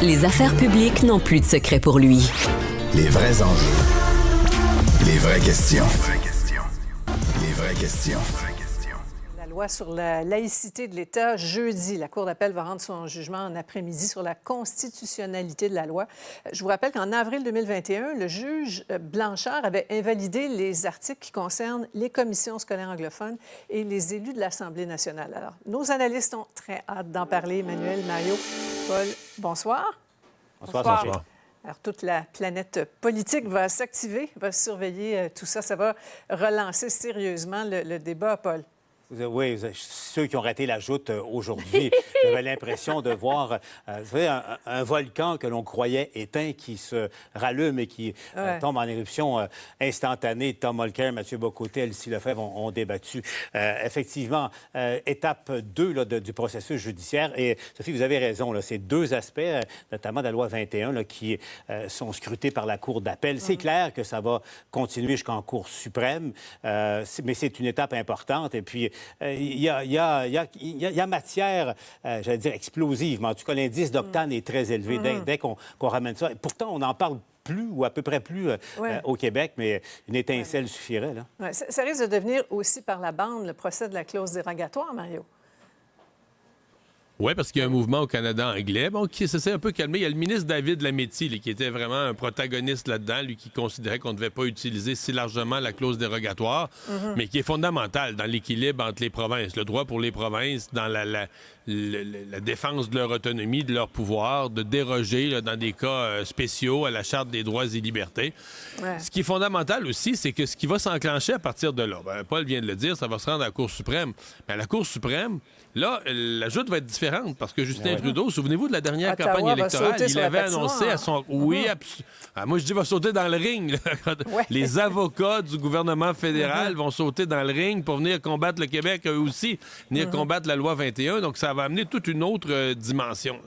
Les affaires publiques n'ont plus de secret pour lui. Les vrais enjeux. Les vraies questions. Les vraies questions. La loi sur la laïcité de l'État, jeudi, la Cour d'appel va rendre son jugement en après-midi sur la constitutionnalité de la loi. Je vous rappelle qu'en avril 2021, le juge Blanchard avait invalidé les articles qui concernent les commissions scolaires anglophones et les élus de l'Assemblée nationale. Alors, nos analystes ont très hâte d'en parler. Emmanuel, Mario, Paul, bonsoir. Bonsoir. Alors, toute la planète politique va s'activer, va surveiller tout ça. Ça va relancer sérieusement le débat, Paul. Oui, ceux qui ont raté la joute aujourd'hui, j'avais l'impression de voir un volcan que l'on croyait éteint qui se rallume et qui tombe en éruption instantanée. Tom Mulcair, Mathieu Bocoté, Elsie Lefebvre ont débattu. Effectivement, étape 2 là, du processus judiciaire. Et Sophie, vous avez raison, là, c'est deux aspects, notamment de la loi 21, là, qui sont scrutés par la Cour d'appel. C'est clair que ça va continuer jusqu'en Cour suprême, mais c'est une étape importante. Et puis, il y a matière, j'allais dire explosive, mais en tout cas, l'indice d'octane est très élevé dès qu'on ramène ça. Et pourtant, on n'en parle plus ou à peu près plus au Québec, mais une étincelle suffirait. Là. Ouais. Ça risque de devenir aussi par la bande le procès de la clause dérogatoire, Mario. Oui, parce qu'il y a un mouvement au Canada anglais qui s'est un peu calmé. Il y a le ministre David Lametti qui était vraiment un protagoniste là-dedans, lui qui considérait qu'on ne devait pas utiliser si largement la clause dérogatoire, mais qui est fondamentale dans l'équilibre entre les provinces. Le droit pour les provinces dans la défense de leur autonomie, de leur pouvoir, de déroger là, dans des cas spéciaux à la Charte des droits et libertés. Ouais. Ce qui est fondamental aussi, c'est que ce qui va s'enclencher à partir de là, Paul vient de le dire, ça va se rendre à la Cour suprême. Mais à la Cour suprême, là, la joute va être différente parce que Justin Trudeau, souvenez-vous de la dernière campagne électorale, il avait annoncé à son... Oui, moi je dis va sauter dans le ring. Les avocats du gouvernement fédéral vont sauter dans le ring pour venir combattre le Québec eux aussi, venir combattre la loi 21. Donc ça va amener toute une autre dimension.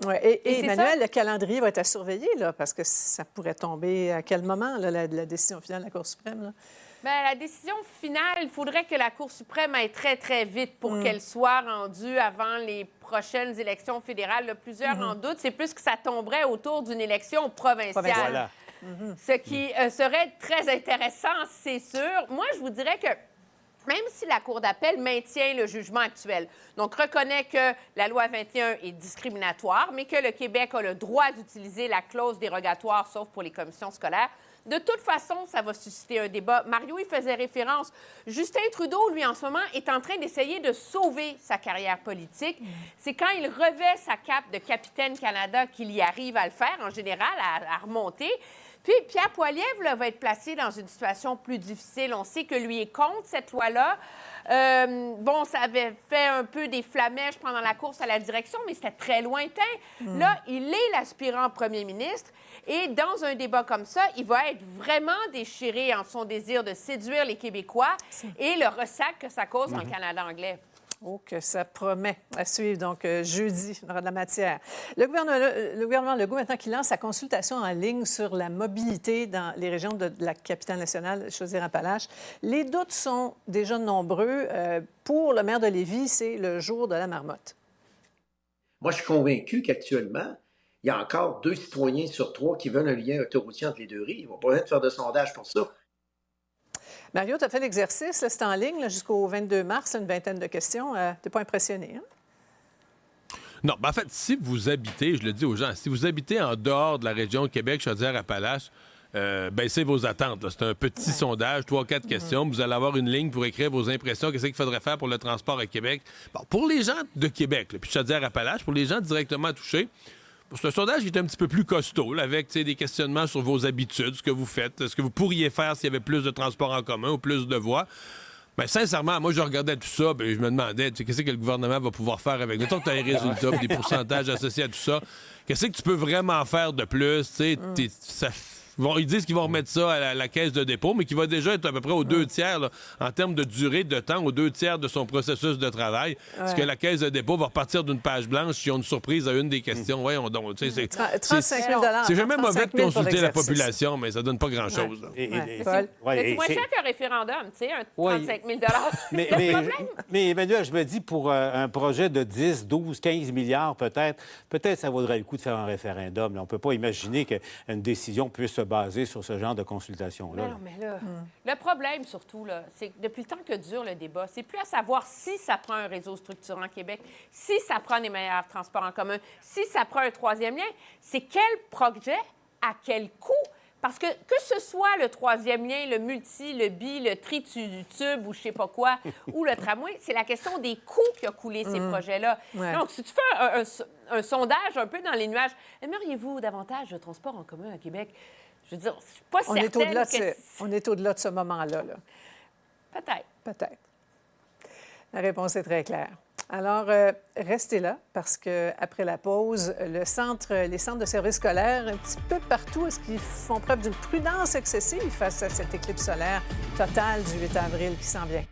Oui, et Emmanuel, le calendrier va être à surveiller, là, parce que ça pourrait tomber à quel moment, là, la décision finale de la Cour suprême? Là? Bien, la décision finale, il faudrait que la Cour suprême aille très, très vite pour qu'elle soit rendue avant les prochaines élections fédérales. Là, plusieurs en doutent. C'est plus que ça tomberait autour d'une élection provinciale. Voilà. Ce qui serait très intéressant, c'est sûr. Moi, je vous dirais que même si la Cour d'appel maintient le jugement actuel, donc reconnaît que la loi 21 est discriminatoire, mais que le Québec a le droit d'utiliser la clause dérogatoire, sauf pour les commissions scolaires, de toute façon, ça va susciter un débat. Mario, il faisait référence. Justin Trudeau, lui, en ce moment, est en train d'essayer de sauver sa carrière politique. C'est quand il revêt sa cape de capitaine Canada qu'il y arrive à le faire, en général, à remonter. Puis Pierre Poilievre là, va être placé dans une situation plus difficile. On sait que lui est contre cette loi-là. Ça avait fait un peu des flamèches pendant la course à la direction, mais c'était très lointain. Là, il est l'aspirant premier ministre. Et dans un débat comme ça, il va être vraiment déchiré en son désir de séduire les Québécois et le ressac que ça cause en Canada anglais. Oh, que ça promet à suivre, donc jeudi, dans la matière. Le gouvernement Legault, maintenant, qui lance sa consultation en ligne sur la mobilité dans les régions de la capitale nationale, Chaudière-Appalaches. Les doutes sont déjà nombreux. Pour le maire de Lévis, c'est le jour de la marmotte. Moi, je suis convaincu qu'actuellement, il y a encore 2 citoyens sur 3 qui veulent un lien autoroutier entre les deux rives. On va pas faire de sondage pour ça. Mario, tu as fait l'exercice, c'est en ligne jusqu'au 22 mars, une vingtaine de questions. Tu n'es pas impressionné, hein? Non, en fait, si vous habitez, je le dis aux gens, si vous habitez en dehors de la région de Québec, Chaudière-Appalaches, baissez vos attentes. Là. C'est un petit sondage, 3-4 questions. Vous allez avoir une ligne pour écrire vos impressions. Qu'est-ce qu'il faudrait faire pour le transport à Québec? Bon, pour les gens de Québec, là, puis Chaudière-Appalaches, pour les gens directement touchés, c'est un sondage qui est un petit peu plus costaud, là, avec des questionnements sur vos habitudes, ce que vous faites, ce que vous pourriez faire s'il y avait plus de transports en commun ou plus de voies. Bien, sincèrement, moi, je regardais tout ça et je me demandais qu'est-ce que le gouvernement va pouvoir faire avec. Mettons que tu as les résultats, des pourcentages associés à tout ça. Qu'est-ce que tu peux vraiment faire de plus? Ils disent qu'ils vont remettre ça à la caisse de dépôt, mais qui va déjà être à peu près aux 2 tiers, là, en termes de durée de temps, aux 2 tiers de son processus de travail. Parce que la caisse de dépôt va repartir d'une page blanche si on a une surprise à une des questions. Voyons donc. 35 000 C'est jamais mauvais de 35 000 pour consulter la l'exercice. population, mais ça donne pas grand-chose. là. C'est moins cher qu'un référendum, tu sais, un 35 000 mais Emmanuel, je me dis, pour un projet de 10, 12, 15 milliards peut-être ça vaudrait le coup de faire un référendum. Là. On ne peut pas imaginer qu'une décision puisse se baser sur ce genre de consultation-là. Non, mais là, le problème surtout, là, c'est que depuis le temps que dure le débat, c'est plus à savoir si ça prend un réseau structurant Québec, si ça prend des meilleurs transports en commun, si ça prend un troisième lien, c'est quel projet, à quel coût? Parce que ce soit le troisième lien, le multi, le bi, le tube ou je sais pas quoi, ou le tramway, c'est la question des coûts qui a coulé ces projets-là. Ouais. Donc, si tu fais un sondage un peu dans les nuages, aimeriez-vous davantage de transport en commun à Québec? Je veux dire, je suis pas certaine On est au-delà de ce moment-là. Là. Peut-être. Peut-être. La réponse est très claire. Alors, restez là parce qu'après la pause, les centres de services scolaires, un petit peu partout, est-ce qu'ils font preuve d'une prudence excessive face à cette éclipse solaire totale du 8 avril qui s'en vient?